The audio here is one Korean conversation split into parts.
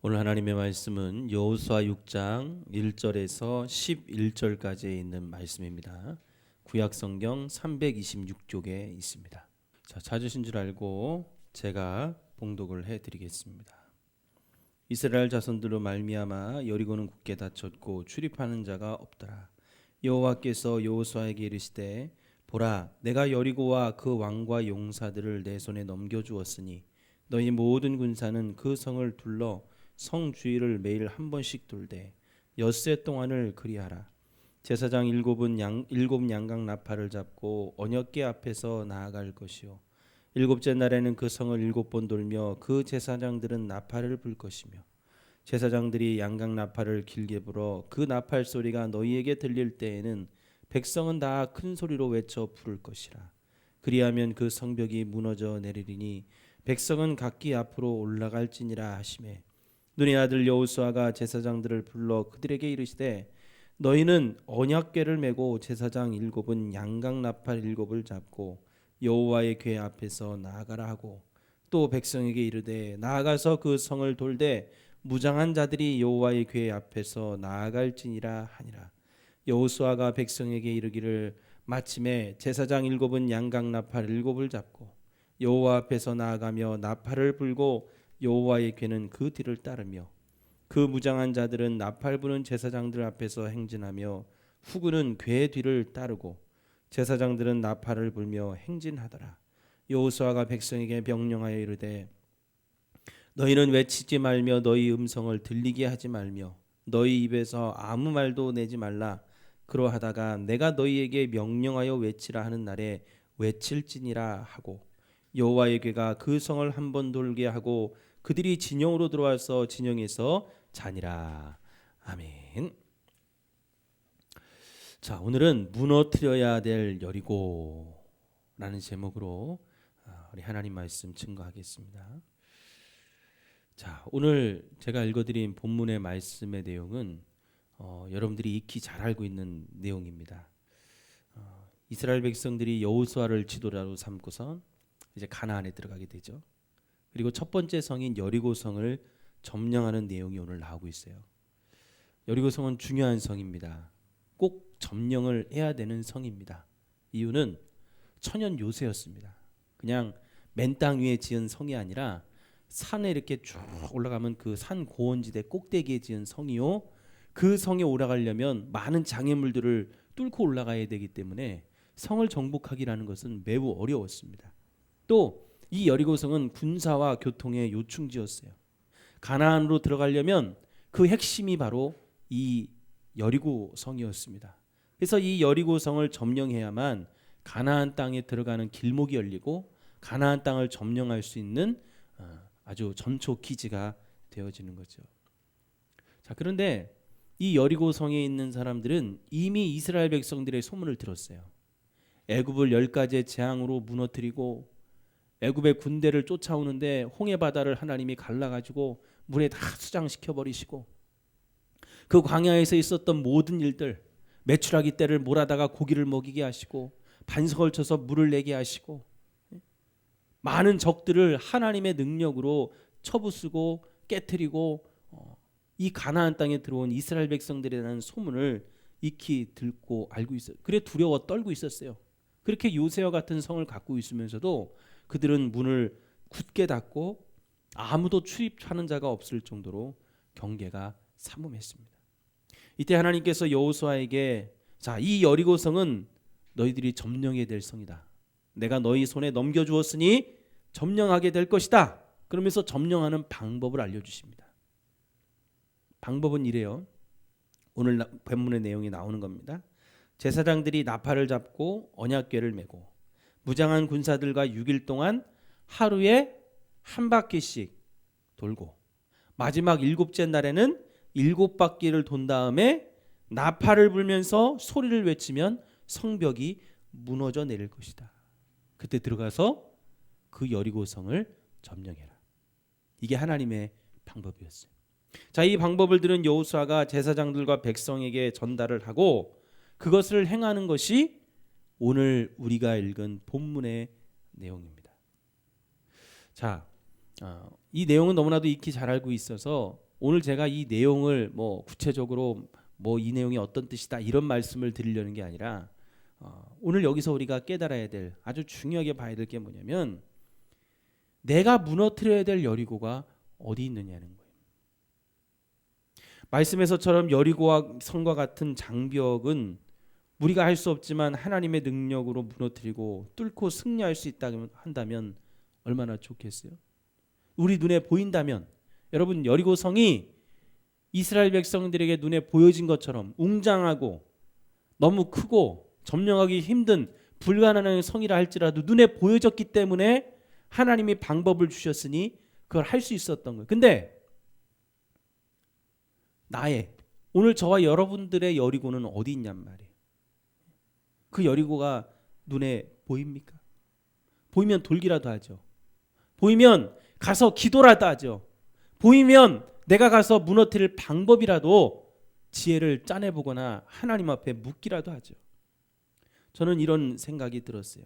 오늘 하나님의 말씀은 여호수아 6장 1절에서 11절까지에 있는 말씀입니다. 구약 성경 326쪽에 있습니다. 자, 찾으신 줄 알고 제가 봉독을 해 드리겠습니다. 이스라엘 자손들로 말미암아 여리고는 굳게 닫혔고 출입하는 자가 없더라. 여호와께서 여호수아에게 이르시되 보라, 내가 여리고와 그 왕과 용사들을 내 손에 넘겨 주었으니 너희 모든 군사는 그 성을 둘러 성 주위를 매일 한 번씩 돌되 엿새 동안을 그리하라. 제사장 일곱 양각 나팔을 잡고 언약궤 앞에서 나아갈 것이요 일곱째 날에는 그 성을 7번 돌며 그 제사장들은 나팔을 불 것이며 제사장들이 양각 나팔을 길게 불어 그 나팔 소리가 너희에게 들릴 때에는 백성은 다 큰 소리로 외쳐 부를 것이라. 그리하면 그 성벽이 무너져 내리리니 백성은 각기 앞으로 올라갈지니라 하시매 눈의 아들 여호수아가 제사장들을 불러 그들에게 이르시되 너희는 언약궤를 메고 제사장 7은 양각 나팔 7을 잡고 여호와의 궤 앞에서 나아가라 하고 또 백성에게 이르되 나아가서 그 성을 돌되 무장한 자들이 여호와의 궤 앞에서 나아갈지니라 하니라. 여호수아가 백성에게 이르기를 마침에 제사장 7은 양각 나팔 7을 잡고 여호와 앞에서 나아가며 나팔을 불고 여호와의 궤는 그 뒤를 따르며 그 무장한 자들은 나팔 부는 제사장들 앞에서 행진하며 후군은 궤 뒤를 따르고 제사장들은 나팔을 불며 행진하더라. 여호수아가 백성에게 명령하여 이르되 너희는 외치지 말며 너희 음성을 들리게 하지 말며 너희 입에서 아무 말도 내지 말라. 그러하다가 내가 너희에게 명령하여 외치라 하는 날에 외칠지니라 하고 여호와의 궤가 그 성을 한 번 돌게 하고 그들이 진영으로 들어와서 진영에서 자니라. 아멘. 자, 오늘은 무너뜨려야 될 여리고라는 제목으로 우리 하나님 말씀 증거하겠습니다. 자, 오늘 제가 읽어드린 본문의 말씀의 내용은 여러분들이 익히 잘 알고 있는 내용입니다. 이스라엘 백성들이 여호수아를 지도자로 삼고서 이제 가나안에 들어가게 되죠. 그리고 첫 번째 성인 여리고 성을 점령하는 내용이 오늘 나오고 있어요. 여리고 성은 중요한 성입니다. 꼭 점령을 해야 되는 성입니다. 이유는 천연 요새였습니다. 그냥 맨 땅 위에 지은 성이 아니라 산에 이렇게 쭉 올라가면 그 산 고원지대 꼭대기에 지은 성이요. 그 성에 올라가려면 많은 장애물들을 뚫고 올라가야 되기 때문에 성을 정복하기라는 것은 매우 어려웠습니다. 또 이 여리고성은 군사와 교통의 요충지였어요. 가나안으로 들어가려면 그 핵심이 바로 이 여리고성이었습니다. 그래서 이 여리고성을 점령해야만 가나안 땅에 들어가는 길목이 열리고 가나안 땅을 점령할 수 있는 아주 전초 기지가 되어지는 거죠. 자, 그런데 이 여리고성에 있는 사람들은 이미 이스라엘 백성들의 소문을 들었어요. 애굽을 10가지의 재앙으로 무너뜨리고 애굽의 군대를 쫓아오는데 홍해 바다를 하나님이 갈라가지고 물에 다 수장시켜 버리시고 그 광야에서 있었던 모든 일들, 메추라기 떼를 몰아다가 고기를 먹이게 하시고 반석을 쳐서 물을 내게 하시고 많은 적들을 하나님의 능력으로 쳐부수고 깨트리고 이 가나안 땅에 들어온 이스라엘 백성들이라는 소문을 익히 듣고 알고 있어요. 그래 두려워 떨고 있었어요. 그렇게 요새와 같은 성을 갖고 있으면서도 그들은 문을 굳게 닫고 아무도 출입하는 자가 없을 정도로 경계가 삼엄했습니다. 이때 하나님께서 여호수아에게 자, 이 여리고성은 너희들이 점령해야 될 성이다. 내가 너희 손에 넘겨주었으니 점령하게 될 것이다. 그러면서 점령하는 방법을 알려주십니다. 방법은 이래요. 오늘 본문의 내용이 나오는 겁니다. 제사장들이 나팔을 잡고 언약궤를 메고 무장한 군사들과 6일 동안 하루에 한 바퀴씩 돌고 마지막 7째 날에는 7바퀴를 돈 다음에 나팔을 불면서 소리를 외치면 성벽이 무너져 내릴 것이다. 그때 들어가서 그 여리고성을 점령해라. 이게 하나님의 방법이었어요. 자, 이 방법을 들은 여호수아가 제사장들과 백성에게 전달을 하고 그것을 행하는 것이 오늘 우리가 읽은 본문의 내용입니다. 자, 이 내용은 너무나도 익히 잘 알고 있어서 오늘 제가 이 내용을 뭐 구체적으로 뭐 이 내용이 어떤 뜻이다 이런 말씀을 드리려는 게 아니라 오늘 여기서 우리가 깨달아야 될 아주 중요하게 봐야 될 게 뭐냐면 내가 무너뜨려야 될 여리고가 어디 있느냐는 거예요. 말씀에서처럼 여리고와 성과 같은 장벽은 우리가 할 수 없지만 하나님의 능력으로 무너뜨리고 뚫고 승리할 수 있다 한다면 얼마나 좋겠어요. 우리 눈에 보인다면 여러분 여리고 성이 이스라엘 백성들에게 눈에 보여진 것처럼 웅장하고 너무 크고 점령하기 힘든 불가능한 성이라 할지라도 눈에 보여졌기 때문에 하나님이 방법을 주셨으니 그걸 할 수 있었던 거예요. 근데 오늘 저와 여러분들의 여리고는 어디 있냔 말이에요. 그 여리고가 눈에 보입니까? 보이면 돌기라도 하죠. 보이면 가서 기도라도 하죠. 보이면 내가 가서 무너뜨릴 방법이라도 지혜를 짜내보거나 하나님 앞에 묻기라도 하죠. 저는 이런 생각이 들었어요.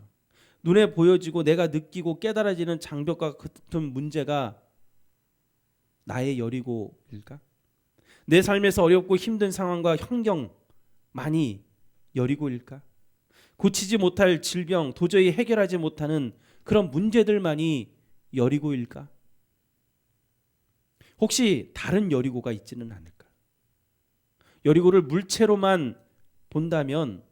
눈에 보여지고 내가 느끼고 깨달아지는 장벽과 같은 문제가 나의 여리고일까? 내 삶에서 어렵고 힘든 상황과 환경만이 여리고일까? 고치지 못할 질병, 도저히 해결하지 못하는 그런 문제들만이 여리고일까? 혹시 다른 여리고가 있지는 않을까? 여리고를 물체로만 본다면,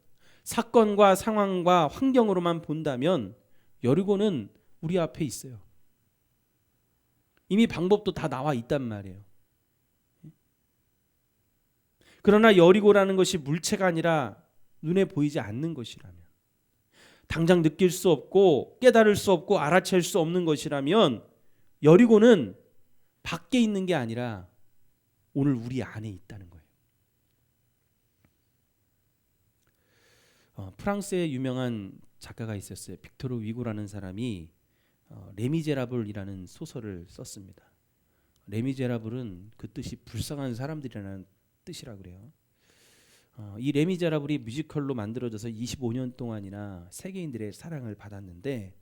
사건과 상황과 환경으로만 본다면 여리고는 우리 앞에 있어요. 이미 방법도 다 나와 있단 말이에요. 그러나 여리고라는 것이 물체가 아니라 눈에 보이지 않는 것이라면, 당장 느낄 수 없고 깨달을 수 없고 알아챌 수 없는 것이라면 여리고는 밖에 있는 게 아니라 오늘 우리 안에 있다는 거예요. 프랑스의 유명한 작가가 있었어요. 빅토르 위고라는 사람이 레미제라블이라는 소설을 썼습니다. 레미제라블은 그 뜻이 불쌍한 사람들이라는 뜻이라 그래요. 이 레미제라블이 뮤지컬로 만들어져서 25년 동안이나 세계인들의 사랑을 받았는데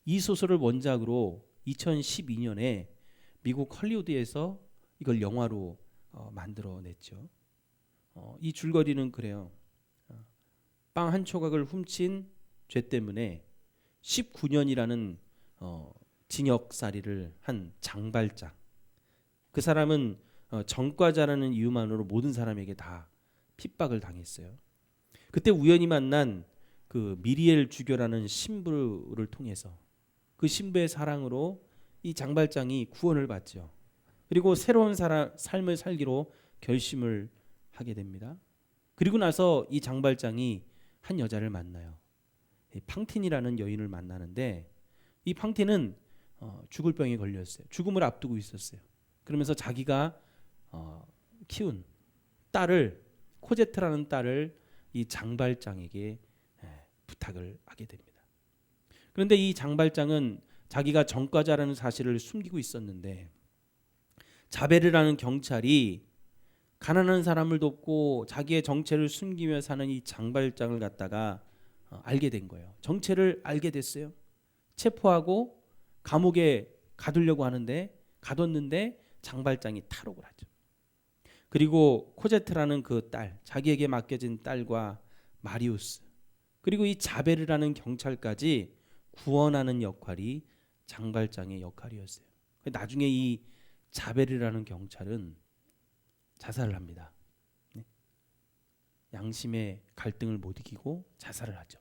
이 소설을 원작으로 2012년에 미국 헐리우드에서 이걸 영화로 만들어냈죠. 이 줄거리는 그래요. 빵 한 조각을 훔친 죄 때문에 19년이라는 징역살이를 한 장발장. 그 사람은 전과자라는 이유만으로 모든 사람에게 다 핍박을 당했어요. 그때 우연히 만난 그 미리엘 주교라는 신부를 통해서 그 신부의 사랑으로 이 장발장이 구원을 받죠. 그리고 새로운 삶을 살기로 결심을 하게 됩니다. 그리고 나서 이 장발장이 한 여자를 만나요. 팡틴이라는 여인을 만나는데 이 팡틴은 죽을 병에 걸렸어요. 죽음을 앞두고 있었어요. 그러면서 자기가 키운 딸을, 코제트라는 딸을 이 장발장에게 부탁을 하게 됩니다. 그런데 이 장발장은 자기가 전과자라는 사실을 숨기고 있었는데 자베르라는 경찰이 가난한 사람을 돕고 자기의 정체를 숨기며 사는 이 장발장을 갖다가 알게 된 거예요. 정체를 알게 됐어요. 체포하고 감옥에 가두려고 하는데 가뒀는데 장발장이 탈옥을 하죠. 그리고 코제트라는 그 딸, 자기에게 맡겨진 딸과 마리우스, 그리고 이 자베르라는 경찰까지 구원하는 역할이 장발장의 역할이었어요. 나중에 이 자베르라는 경찰은 자살을 합니다. 양심의 갈등을 못 이기고 자살을 하죠.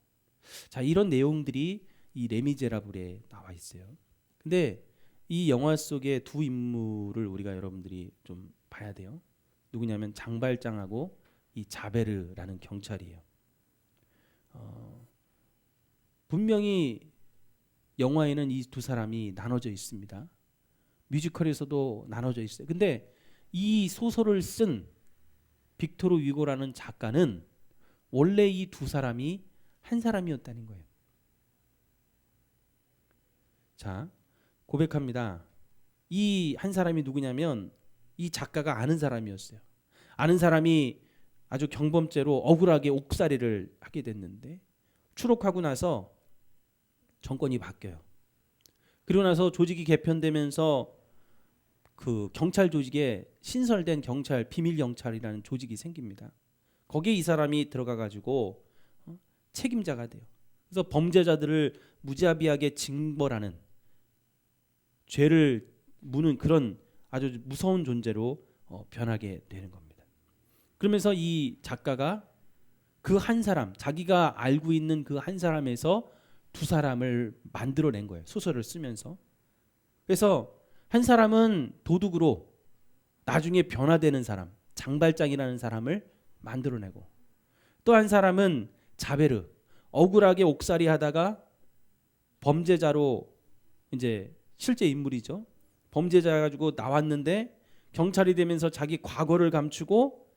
자, 이런 내용들이 이 레미제라블에 나와 있어요. 근데 이 영화 속의 두 인물을 우리가 여러분들이 좀 봐야 돼요. 누구냐면 장발장하고 이 자베르라는 경찰이에요. 분명히 영화에는 이 두 사람이 나눠져 있습니다. 뮤지컬에서도 나눠져 있어요. 근데 이 소설을 쓴 빅토르 위고라는 작가는 원래 이 두 사람이 한 사람이었다는 거예요. 자, 고백합니다. 이 한 사람이 누구냐면 이 작가가 아는 사람이었어요. 아는 사람이 아주 경범죄로 억울하게 옥살이를 하게 됐는데 추록하고 나서 정권이 바뀌어요. 그리고 나서 조직이 개편되면서 그 경찰 조직에 신설된 경찰 비밀 경찰이라는 조직이 생깁니다. 거기에 이 사람이 들어가 가지고 책임자가 돼요. 그래서 범죄자들을 무자비하게 징벌하는 죄를 무는 그런 아주 무서운 존재로 변하게 되는 겁니다. 그러면서 이 작가가 그 한 사람, 자기가 알고 있는 그 한 사람에서 두 사람을 만들어낸 거예요. 소설을 쓰면서. 그래서 한 사람은 도둑으로 나중에 변화되는 사람, 장발장이라는 사람을 만들어내고, 또 한 사람은 자베르, 억울하게 옥살이 하다가 범죄자로, 이제 실제 인물이죠. 범죄자 가지고 나왔는데 경찰이 되면서 자기 과거를 감추고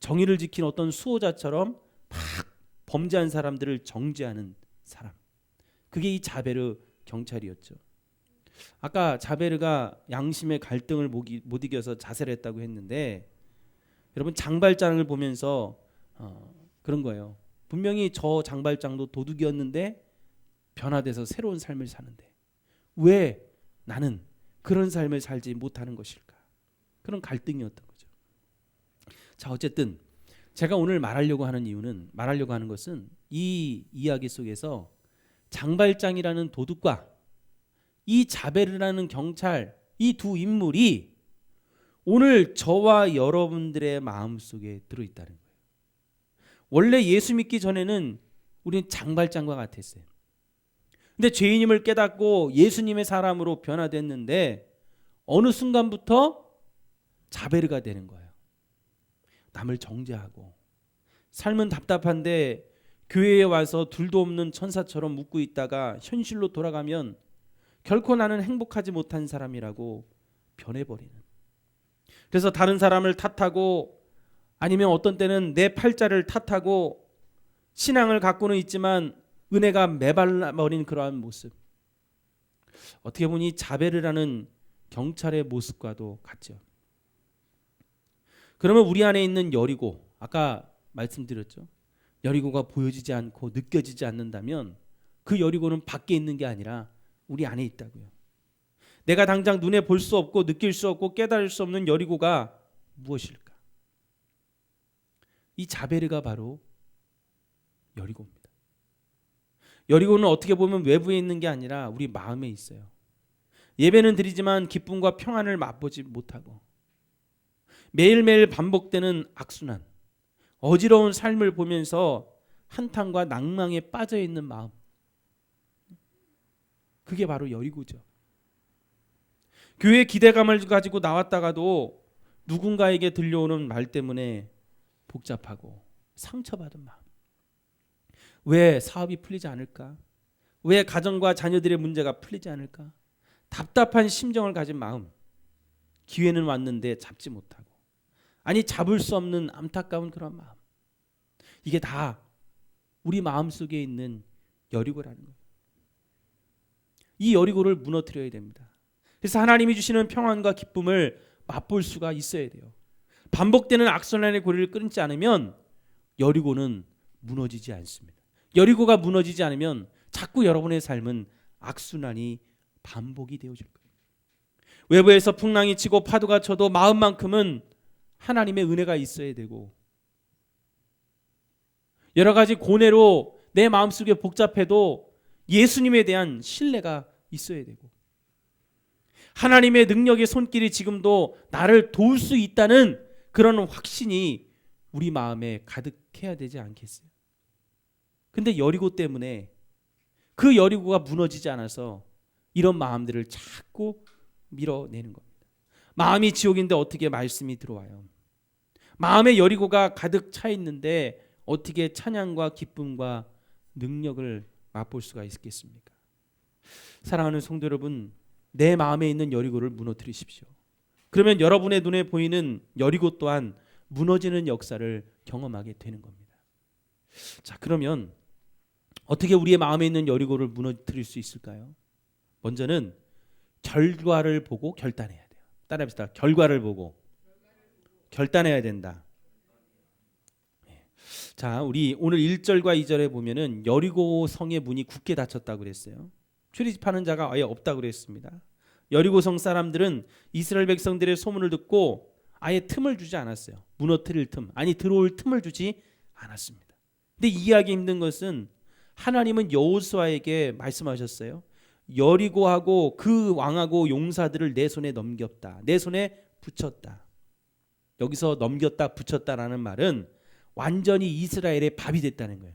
정의를 지킨 어떤 수호자처럼 막 범죄한 사람들을 정죄하는 사람. 그게 이 자베르 경찰이었죠. 아까 자베르가 양심의 갈등을 못 이겨서 자살을 했다고 했는데, 여러분 장발장을 보면서 그런 거예요. 분명히 저 장발장도 도둑이었는데 변화돼서 새로운 삶을 사는데 왜 나는 그런 삶을 살지 못하는 것일까? 그런 갈등이었던 거죠. 자, 어쨌든 제가 오늘 말하려고 하는 것은 이 이야기 속에서 장발장이라는 도둑과 이 자베르라는 경찰, 이 두 인물이 오늘 저와 여러분들의 마음속에 들어있다는 거예요. 원래 예수 믿기 전에는 우리는 장발장과 같았어요. 근데 죄인임을 깨닫고 예수님의 사람으로 변화됐는데 어느 순간부터 자베르가 되는 거예요. 남을 정죄하고, 삶은 답답한데 교회에 와서 둘도 없는 천사처럼 묵고 있다가 현실로 돌아가면 결코 나는 행복하지 못한 사람이라고 변해버리는. 그래서 다른 사람을 탓하고, 아니면 어떤 때는 내 팔자를 탓하고 신앙을 갖고는 있지만 은혜가 메발라버린 그러한 모습. 어떻게 보니 자베르라는 경찰의 모습과도 같죠. 그러면 우리 안에 있는 여리고, 아까 말씀드렸죠. 여리고가 보여지지 않고 느껴지지 않는다면 그 여리고는 밖에 있는 게 아니라 우리 안에 있다고요. 내가 당장 눈에 볼 수 없고 느낄 수 없고 깨달을 수 없는 여리고가 무엇일까? 이 자베르가 바로 여리고입니다. 여리고는 어떻게 보면 외부에 있는 게 아니라 우리 마음에 있어요. 예배는 드리지만 기쁨과 평안을 맛보지 못하고 매일매일 반복되는 악순환, 어지러운 삶을 보면서 한탄과 낭망에 빠져있는 마음, 그게 바로 여리고죠. 교회 기대감을 가지고 나왔다가도 누군가에게 들려오는 말 때문에 복잡하고 상처받은 마음. 왜 사업이 풀리지 않을까? 왜 가정과 자녀들의 문제가 풀리지 않을까? 답답한 심정을 가진 마음. 기회는 왔는데 잡지 못하고, 아니 잡을 수 없는 안타까운 그런 마음. 이게 다 우리 마음속에 있는 여리고라는 거예요. 이 여리고를 무너뜨려야 됩니다. 그래서 하나님이 주시는 평안과 기쁨을 맛볼 수가 있어야 돼요. 반복되는 악순환의 고리를 끊지 않으면 여리고는 무너지지 않습니다. 여리고가 무너지지 않으면 자꾸 여러분의 삶은 악순환이 반복이 되어질 거예요. 외부에서 풍랑이 치고 파도가 쳐도 마음만큼은 하나님의 은혜가 있어야 되고, 여러 가지 고뇌로 내 마음속에 복잡해도 예수님에 대한 신뢰가 있어야 되고, 하나님의 능력의 손길이 지금도 나를 도울 수 있다는 그런 확신이 우리 마음에 가득해야 되지 않겠어요? 근데 여리고 때문에, 그 여리고가 무너지지 않아서 이런 마음들을 자꾸 밀어내는 겁니다. 마음이 지옥인데 어떻게 말씀이 들어와요? 마음의 여리고가 가득 차 있는데 어떻게 찬양과 기쁨과 능력을 맛볼 수가 있겠습니까? 사랑하는 성도 여러분, 내 마음에 있는 여리고를 무너뜨리십시오. 그러면 여러분의 눈에 보이는 여리고 또한 무너지는 역사를 경험하게 되는 겁니다. 자, 그러면 어떻게 우리의 마음에 있는 여리고를 무너뜨릴 수 있을까요? 먼저는 결과를 보고 결단해야 돼요. 따라합시다. 결과를 보고 결단해야 된다. 자, 우리 오늘 1절과 2절에 보면은 여리고 성의 문이 굳게 닫혔다고 그랬어요. 출입하는 자가 아예 없다고 그랬습니다. 여리고성 사람들은 이스라엘 백성들의 소문을 듣고 아예 틈을 주지 않았어요. 무너뜨릴 틈, 아니 들어올 틈을 주지 않았습니다. 근데 이해하기 힘든 것은 하나님은 여호수아에게 말씀하셨어요. 여리고하고 그 왕하고 용사들을 내 손에 넘겼다. 내 손에 붙였다. 여기서 넘겼다 붙였다라는 말은 완전히 이스라엘의 밥이 됐다는 거예요.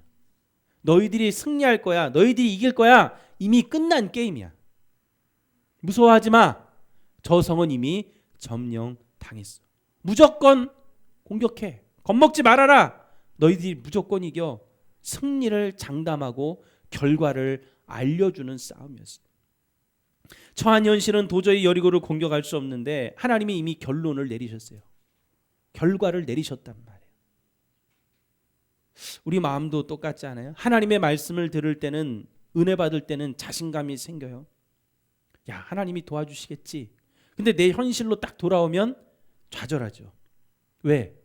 너희들이 승리할 거야. 너희들이 이길 거야. 이미 끝난 게임이야. 무서워하지 마. 저 성은 이미 점령당했어. 무조건 공격해. 겁먹지 말아라. 너희들이 무조건 이겨. 승리를 장담하고 결과를 알려주는 싸움이었어요. 처한 현실은 도저히 여리고를 공격할 수 없는데 하나님이 이미 결론을 내리셨어요. 결과를 내리셨단 말이에요. 우리 마음도 똑같지 않아요? 하나님의 말씀을 들을 때는, 은혜 받을 때는 자신감이 생겨요. 야, 하나님이 도와주시겠지. 근데 내 현실로 딱 돌아오면 좌절하죠. 왜?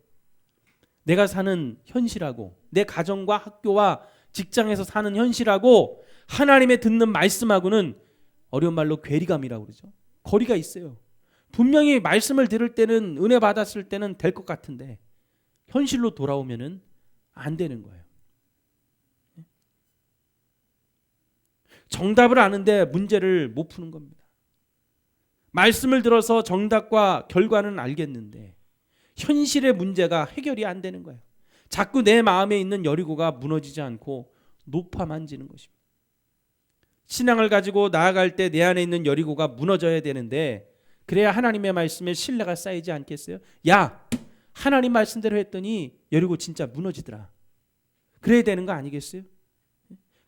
내가 사는 현실하고 내 가정과 학교와 직장에서 사는 현실하고 하나님의 듣는 말씀하고는 어려운 말로 괴리감이라고 그러죠. 거리가 있어요. 분명히 말씀을 들을 때는, 은혜 받았을 때는 될 것 같은데 현실로 돌아오면은 안 되는 거예요. 정답을 아는데 문제를 못 푸는 겁니다. 말씀을 들어서 정답과 결과는 알겠는데 현실의 문제가 해결이 안 되는 거예요. 자꾸 내 마음에 있는 여리고가 무너지지 않고 높아만 지는 것입니다. 신앙을 가지고 나아갈 때 내 안에 있는 여리고가 무너져야 되는데 그래야 하나님의 말씀에 신뢰가 쌓이지 않겠어요? 야, 하나님 말씀대로 했더니 여리고 진짜 무너지더라. 그래야 되는 거 아니겠어요?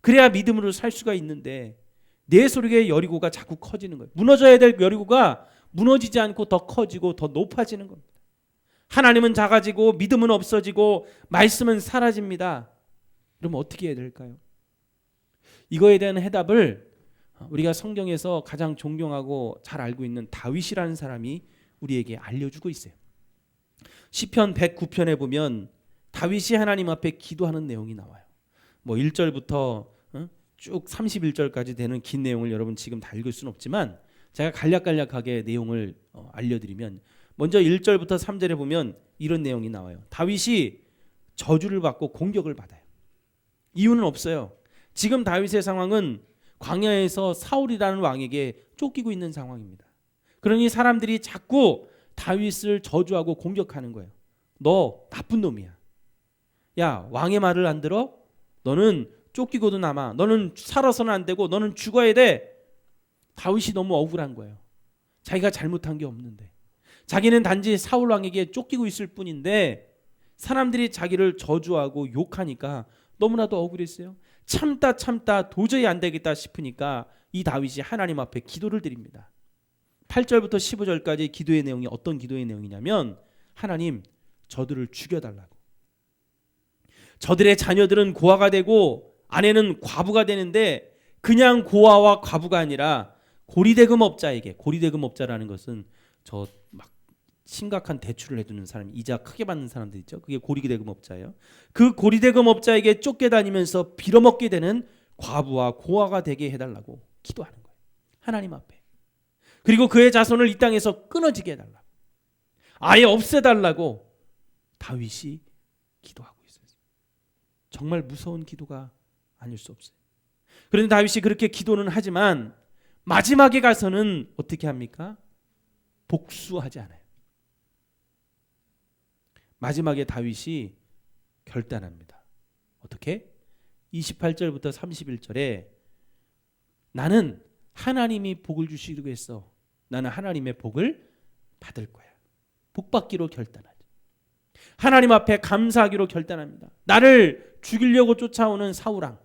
그래야 믿음으로 살 수가 있는데 내 속에 여리고가 자꾸 커지는 거예요. 무너져야 될 여리고가 무너지지 않고 더 커지고 더 높아지는 겁니다. 하나님은 작아지고 믿음은 없어지고 말씀은 사라집니다. 그럼 어떻게 해야 될까요? 이거에 대한 해답을 우리가 성경에서 가장 존경하고 잘 알고 있는 다윗이라는 사람이 우리에게 알려주고 있어요. 시편 109편에 보면 다윗이 하나님 앞에 기도하는 내용이 나와요. 뭐 1절부터 쭉 31절까지 되는 긴 내용을 여러분 지금 다 읽을 수는 없지만 제가 간략간략하게 내용을 알려드리면, 먼저 1절부터 3절에 보면 이런 내용이 나와요. 다윗이 저주를 받고 공격을 받아요. 이유는 없어요. 지금 다윗의 상황은 광야에서 사울이라는 왕에게 쫓기고 있는 상황입니다. 그러니 사람들이 자꾸 다윗을 저주하고 공격하는 거예요. 너 나쁜 놈이야. 야, 왕의 말을 안 들어? 너는 쫓기고도 남아. 너는 살아서는 안 되고 너는 죽어야 돼. 다윗이 너무 억울한 거예요. 자기가 잘못한 게 없는데. 자기는 단지 사울 왕에게 쫓기고 있을 뿐인데 사람들이 자기를 저주하고 욕하니까 너무나도 억울했어요. 참다 도저히 안 되겠다 싶으니까 이 다윗이 하나님 앞에 기도를 드립니다. 8절부터 15절까지 기도의 내용이 어떤 기도의 내용이냐면, 하나님, 저들을 죽여달라고. 저들의 자녀들은 고아가 되고 아내는 과부가 되는데 그냥 고아와 과부가 아니라 고리대금업자에게, 고리대금업자라는 것은 저 막 심각한 대출을 해두는 사람, 이자 크게 받는 사람들 있죠. 그게 고리대금업자예요. 그 고리대금업자에게 쫓겨다니면서 빌어먹게 되는 과부와 고아가 되게 해달라고 기도하는 거예요. 하나님 앞에. 그리고 그의 자손을 이 땅에서 끊어지게 해달라고, 아예 없애달라고 다윗이 기도하고 있어요. 정말 무서운 기도가 아닐 수 없어요. 그런데 다윗이 그렇게 기도는 하지만 마지막에 가서는 어떻게 합니까? 복수하지 않아요. 마지막에 다윗이 결단합니다. 어떻게? 28절부터 31절에 나는 하나님이 복을 주시기로 했어. 나는 하나님의 복을 받을 거야. 복 받기로 결단하죠. 하나님 앞에 감사하기로 결단합니다. 나를 죽이려고 쫓아오는 사울왕,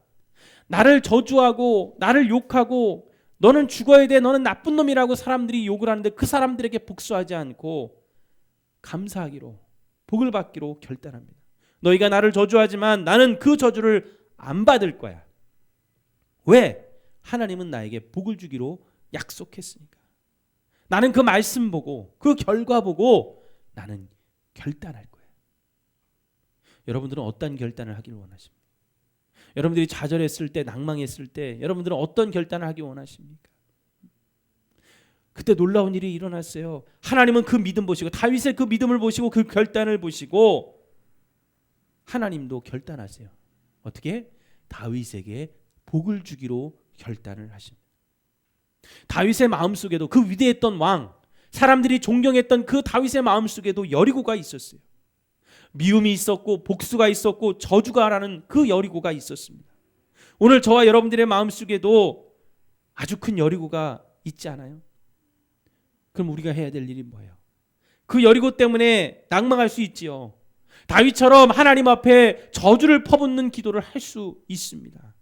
나를 저주하고 나를 욕하고 너는 죽어야 돼, 너는 나쁜 놈이라고 사람들이 욕을 하는데 그 사람들에게 복수하지 않고 감사하기로, 복을 받기로 결단합니다. 너희가 나를 저주하지만 나는 그 저주를 안 받을 거야. 왜? 하나님은 나에게 복을 주기로 약속했으니까. 나는 그 말씀 보고 그 결과 보고 나는 결단할 거야. 여러분들은 어떤 결단을 하길 원하십니까? 여러분들이 좌절했을 때, 낭망했을 때 여러분들은 어떤 결단을 하기 원하십니까? 그때 놀라운 일이 일어났어요. 하나님은 그 믿음 보시고 다윗의 그 믿음을 보시고 그 결단을 보시고 하나님도 결단하세요. 어떻게? 다윗에게 복을 주기로 결단을 하십니다. 다윗의 마음속에도 그 위대했던 왕, 사람들이 존경했던 그 다윗의 마음속에도 여리고가 있었어요. 미움이 있었고 복수가 있었고 저주가라는 그 여리고가 있었습니다. 오늘 저와 여러분들의 마음속에도 아주 큰 여리고가 있지 않아요? 그럼 우리가 해야 될 일이 뭐예요? 그 여리고 때문에 낭망할 수 있지요. 다윗처럼 하나님 앞에 저주를 퍼붓는 기도를 할 수 있습니다.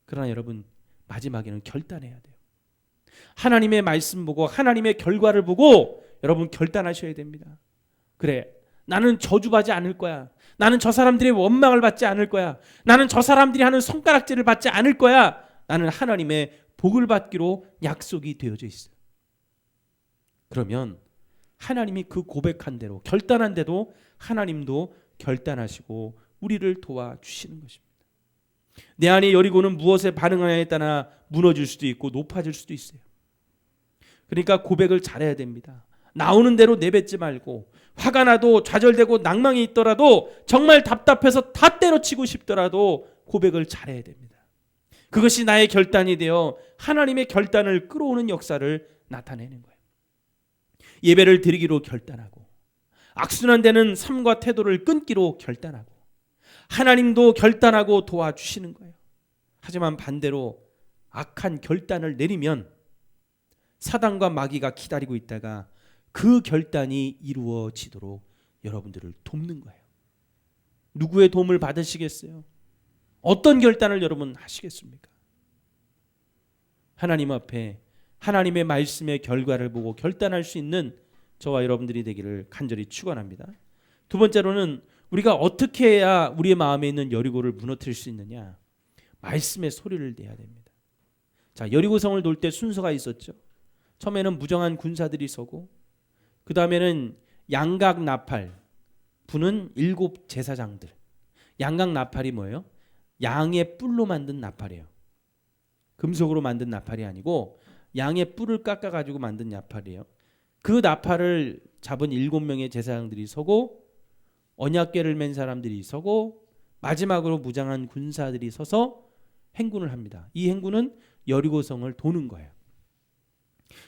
그러나 여러분, 마지막에는 결단해야 돼요. 하나님의 말씀 보고 하나님의 결과를 보고 여러분 결단하셔야 됩니다. 그래, 나는 저주받지 않을 거야. 나는 저 사람들의 원망을 받지 않을 거야. 나는 저 사람들이 하는 손가락질을 받지 않을 거야. 나는 하나님의 복을 받기로 약속이 되어져 있어요. 그러면 하나님이 그 고백한 대로 결단한 대로 하나님도 결단하시고 우리를 도와주시는 것입니다. 내 안에 여리고는 무엇에 반응하냐에 따라 무너질 수도 있고 높아질 수도 있어요. 그러니까 고백을 잘해야 됩니다. 나오는 대로 내뱉지 말고 화가 나도 좌절되고 낭망이 있더라도 정말 답답해서 다 때려치고 싶더라도 고백을 잘해야 됩니다. 그것이 나의 결단이 되어 하나님의 결단을 끌어오는 역사를 나타내는 거예요. 예배를 드리기로 결단하고 악순환되는 삶과 태도를 끊기로 결단하고 하나님도 결단하고 도와주시는 거예요. 하지만 반대로 악한 결단을 내리면 사단과 마귀가 기다리고 있다가 그 결단이 이루어지도록 여러분들을 돕는 거예요. 누구의 도움을 받으시겠어요? 어떤 결단을 여러분 하시겠습니까? 하나님 앞에 하나님의 말씀의 결과를 보고 결단할 수 있는 저와 여러분들이 되기를 간절히 축원합니다. 두 번째로는 우리가 어떻게 해야 우리의 마음에 있는 여리고를 무너뜨릴 수 있느냐? 말씀의 소리를 내야 됩니다. 자, 여리고성을 놓을 때 순서가 있었죠. 처음에는 무정한 군사들이 서고 그 다음에는 양각 나팔 부는 7 제사장들. 양각 나팔이 뭐예요? 양의 뿔로 만든 나팔이에요. 금속으로 만든 나팔이 아니고 양의 뿔을 깎아가지고 만든 나팔이에요. 그 나팔을 잡은 7명의 제사장들이 서고 언약궤를 맨 사람들이 서고 마지막으로 무장한 군사들이 서서 행군을 합니다. 이 행군은 여리고성을 도는 거예요.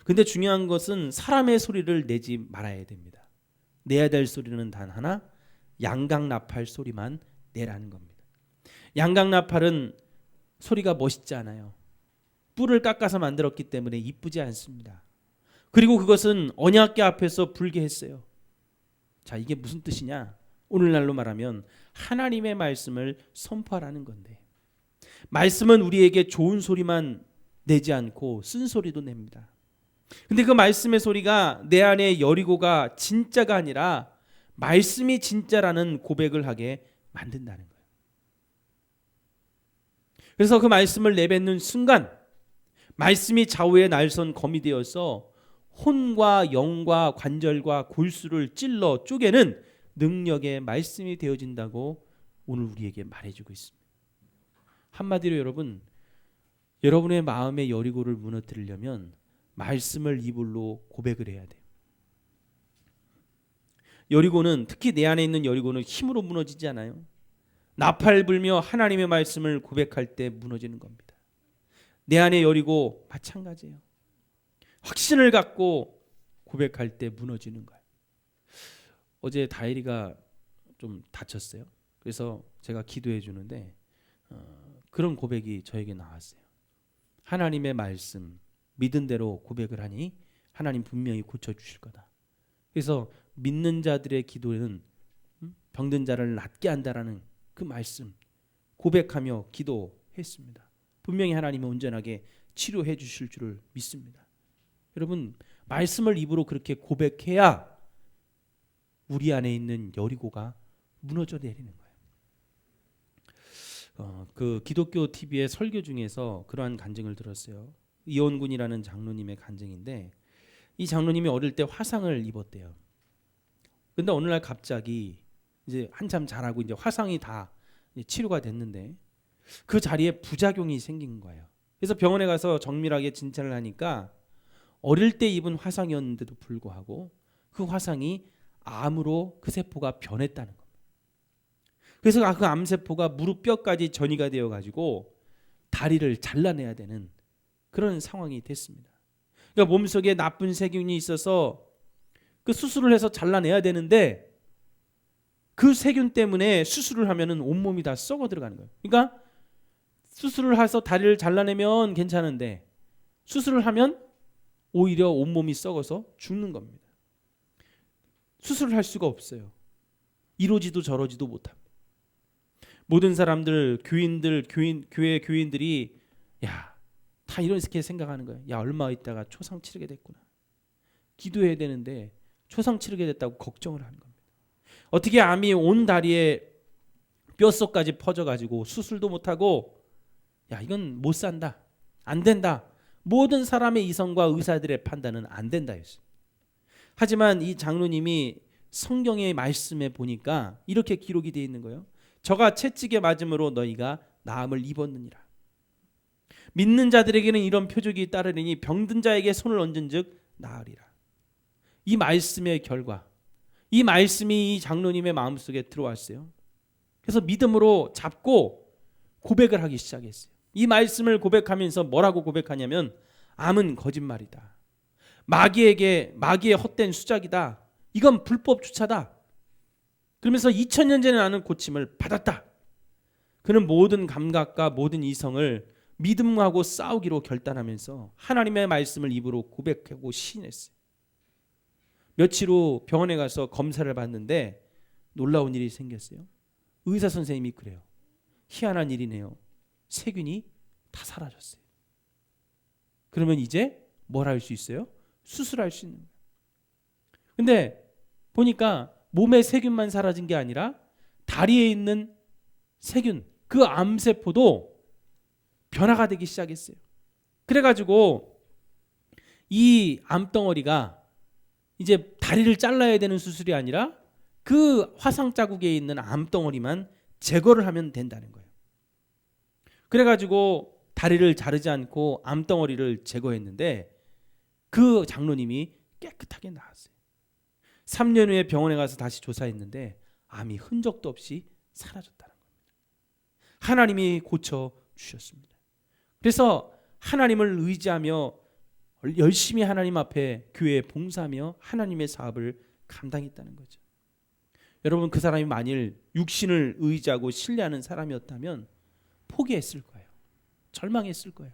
근데 중요한 것은 사람의 소리를 내지 말아야 됩니다. 내야 될 소리는 단 하나, 양각 나팔 소리만 내라는 겁니다. 양각 나팔은 소리가 멋있지 않아요. 뿔을 깎아서 만들었기 때문에 이쁘지 않습니다. 그리고 그것은 언약궤 앞에서 불게 했어요. 자, 이게 무슨 뜻이냐? 오늘날로 말하면 하나님의 말씀을 선포하라는 건데, 말씀은 우리에게 좋은 소리만 내지 않고 쓴소리도 냅니다. 근데 그 말씀의 소리가 내 안에 여리고가 진짜가 아니라 말씀이 진짜라는 고백을 하게 만든다는 거예요. 그래서 그 말씀을 내뱉는 순간 말씀이 좌우에 날선 검이 되어서 혼과 영과 관절과 골수를 찔러 쪼개는 능력의 말씀이 되어진다고 오늘 우리에게 말해주고 있습니다. 한마디로 여러분, 여러분의 마음의 여리고를 무너뜨리려면 말씀을 입으로 고백을 해야 돼요. 여리고는, 특히 내 안에 있는 여리고는 힘으로 무너지지 않아요. 나팔 불며 하나님의 말씀을 고백할 때 무너지는 겁니다. 내 안에 여리고 마찬가지예요. 확신을 갖고 고백할 때 무너지는 거예요. 어제 다일이가 좀 다쳤어요. 그래서 제가 기도해 주는데 그런 고백이 저에게 나왔어요. 하나님의 말씀 믿은 대로 고백을 하니 하나님 분명히 고쳐주실 거다. 그래서 믿는 자들의 기도는 병든 자를 낫게 한다라는 그 말씀 고백하며 기도했습니다. 분명히 하나님은 온전하게 치료해 주실 줄을 믿습니다. 여러분, 말씀을 입으로 그렇게 고백해야 우리 안에 있는 여리고가 무너져 내리는 거예요. 그 기독교 TV의 설교 중에서 그러한 간증을 들었어요. 이원군이라는 장로님의 간증인데, 이 장로님이 어릴 때 화상을 입었대요. 근데 어느 날 갑자기 이제 한참 자라고 이제 화상이 다 치료가 됐는데 그 자리에 부작용이 생긴 거예요. 그래서 병원에 가서 정밀하게 진찰을 하니까 어릴 때 입은 화상이었는데도 불구하고 그 화상이 암으로 그 세포가 변했다는 겁니다. 그래서 그 암세포가 무릎 뼈까지 전이가 되어가지고 다리를 잘라내야 되는 그런 상황이 됐습니다. 그러니까 몸속에 나쁜 세균이 있어서 그 수술을 해서 잘라내야 되는데 그 세균 때문에 수술을 하면은 온몸이 다 썩어 들어가는 거예요. 그러니까 수술을 해서 다리를 잘라내면 괜찮은데 수술을 하면 오히려 온몸이 썩어서 죽는 겁니다. 수술을 할 수가 없어요. 이러지도 저러지도 못합니다. 모든 사람들, 교회 교인들이 다 이렇게 생각하는 거예요. 얼마 있다가 초상 치르게 됐구나. 기도해야 되는데 초상 치르게 됐다고 걱정을 하는 겁니다. 어떻게 암이 온 다리에 뼛속까지 퍼져가지고 수술도 못하고 이건 못 산다, 안 된다. 모든 사람의 이성과 의사들의 판단은 안 된다 했어요. 하지만 이 장로님이 성경의 말씀에 보니까 이렇게 기록이 되어 있는 거예요. 저가 채찍에 맞음으로 너희가 나음을 입었느니라. 믿는 자들에게는 이런 표적이 따르리니 병든 자에게 손을 얹은 즉 나으리라. 이 말씀의 결과, 이 말씀이 이 장로님의 마음속에 들어왔어요. 그래서 믿음으로 잡고 고백을 하기 시작했어요. 이 말씀을 고백하면서 뭐라고 고백하냐면 암은 거짓말이다. 마귀의 헛된 수작이다. 이건 불법 주차다. 그러면서 2000년 전에 나는 고침을 받았다. 그는 모든 감각과 모든 이성을 믿음하고 싸우기로 결단하면서 하나님의 말씀을 입으로 고백하고 시인했어요. 며칠 후 병원에 가서 검사를 받는데 놀라운 일이 생겼어요. 의사 선생님이 그래요. 희한한 일이네요. 세균이 다 사라졌어요. 그러면 이제 뭘 할 수 있어요? 수술할 수 있는 거예요. 근데 보니까 몸의 세균만 사라진 게 아니라 다리에 있는 세균, 그 암세포도 변화가 되기 시작했어요. 그래가지고 이 암덩어리가 이제 다리를 잘라야 되는 수술이 아니라 그 화상 자국에 있는 암덩어리만 제거를 하면 된다는 거예요. 그래가지고 다리를 자르지 않고 암덩어리를 제거했는데 그 장로님이 깨끗하게 나았어요. 3년 후에 병원에 가서 다시 조사했는데 암이 흔적도 없이 사라졌다는 겁니다. 하나님이 고쳐주셨습니다. 그래서 하나님을 의지하며 열심히 하나님 앞에 교회에 봉사하며 하나님의 사업을 감당했다는 거죠. 여러분, 그 사람이 만일 육신을 의지하고 신뢰하는 사람이었다면 포기했을 거예요. 절망했을 거예요.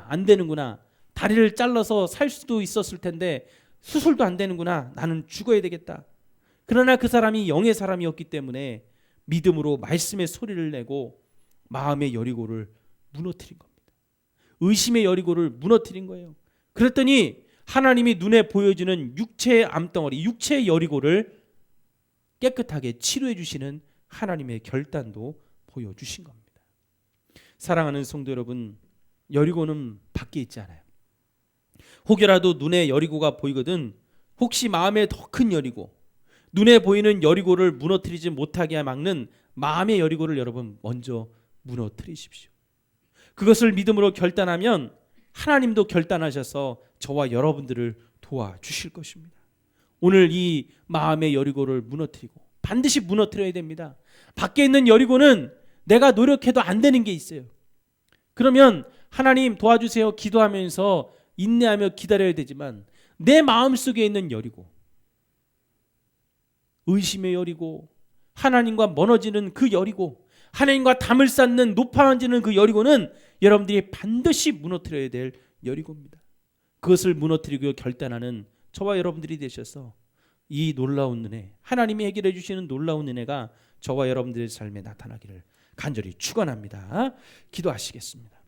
안 되는구나. 다리를 잘라서 살 수도 있었을 텐데 수술도 안 되는구나. 나는 죽어야 되겠다. 그러나 그 사람이 영의 사람이었기 때문에 믿음으로 말씀의 소리를 내고 마음의 여리고를 무너뜨린 겁니다. 의심의 여리고를 무너뜨린 거예요. 그랬더니 하나님이 눈에 보여주는 육체의 암덩어리, 육체의 여리고를 깨끗하게 치료해 주시는 하나님의 결단도 보여주신 겁니다. 사랑하는 성도 여러분, 여리고는 밖에 있지 않아요. 혹여라도 눈에 여리고가 보이거든 혹시 마음에 더 큰 여리고, 눈에 보이는 여리고를 무너뜨리지 못하게 막는 마음의 여리고를 여러분 먼저 무너뜨리십시오. 그것을 믿음으로 결단하면 하나님도 결단하셔서 저와 여러분들을 도와주실 것입니다. 오늘 이 마음의 여리고를 무너뜨리고 반드시 무너뜨려야 됩니다. 밖에 있는 여리고는 내가 노력해도 안 되는 게 있어요. 그러면 하나님 도와주세요 기도하면서 인내하며 기다려야 되지만 내 마음속에 있는 여리고, 의심의 여리고, 하나님과 멀어지는 그 여리고, 하나님과 담을 쌓는 높아지는 그 여리고는 여러분들이 반드시 무너뜨려야 될 여리고입니다. 그것을 무너뜨리고 결단하는 저와 여러분들이 되셔서 이 놀라운 은혜, 하나님이 해결해 주시는 놀라운 은혜가 저와 여러분들의 삶에 나타나기를 간절히 축원합니다. 기도하시겠습니다.